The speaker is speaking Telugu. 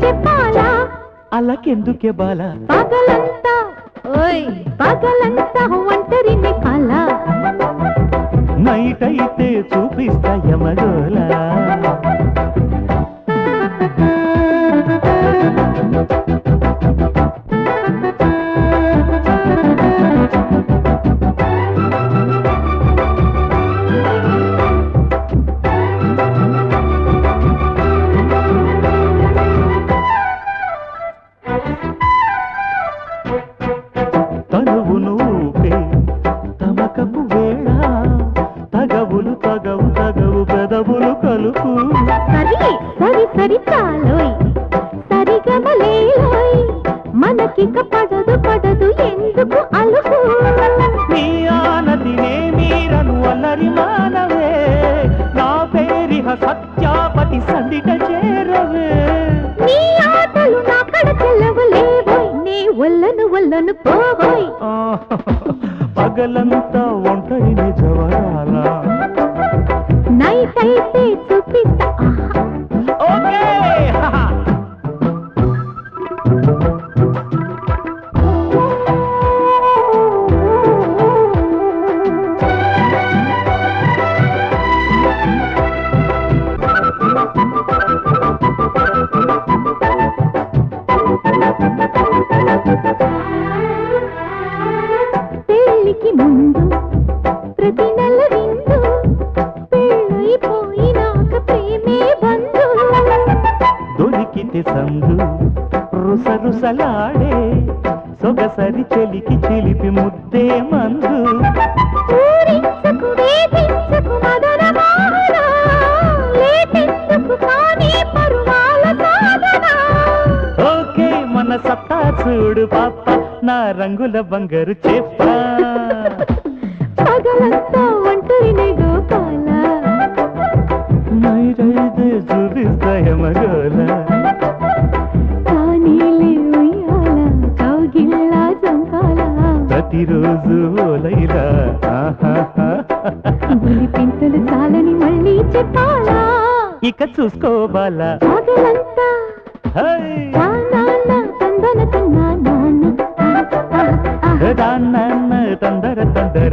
చెప్పాలా అలాకెందుకే బాల పగలంతా ఓయ్ పగలంతా ఒంటరిని కాల నైట్ అయితే చూపిస్తా యమగోలా తనువును ఊపే తమకపు వేళ తగవులు తగవు తగవు పెదవులు కలుపు సరి సరి సరి చాలోయ్ సరిగమలేలోయ్ మనకిక పడదు పడదు ఎందుకు అలుపు నీ ఆనతినే మీరను అల్లరి మానవే నా పేరిహ సత్యాపతి సందిట చేరవే నీ ఆటలు నా కడ చెల్లవలేవోయ్ నీ ఒళ్ళను పోవోయ్ పగలంతా ఒంటరిని జవరాలా నైట్ అయితే చూపిస్తా ఓకే పెళ్ళికి ముందు ప్రతి నెల విందు పెళ్ళైపోయినాక ప్రేమే బంధు దొరికితే సందు రుసరుసలాడే సొగసరి చెలికి చిలిపి ముద్దే మందు ఊరించకు వేధించకు మదనమోహన లేటెందుకు కానీ పరువాల సాధన ఓకే మన సత్తా చూడు పాప నా రంగుల బంగారు చెప్ప పగలంతా ఒంటరినే గోపాల నైరైతే చూపిస్తా యమగోల కానీలే ఉయ్యాల కౌగిల్లా జంకాల ప్రతిరోజు ఓలైలా బులి పింతలు చాలని మళ్ళీ చెప్పాలా ఇక చూసుకోవాలా పగలంతా నాన్న తందన తన్నా నాన్న దాన్న తందర తందర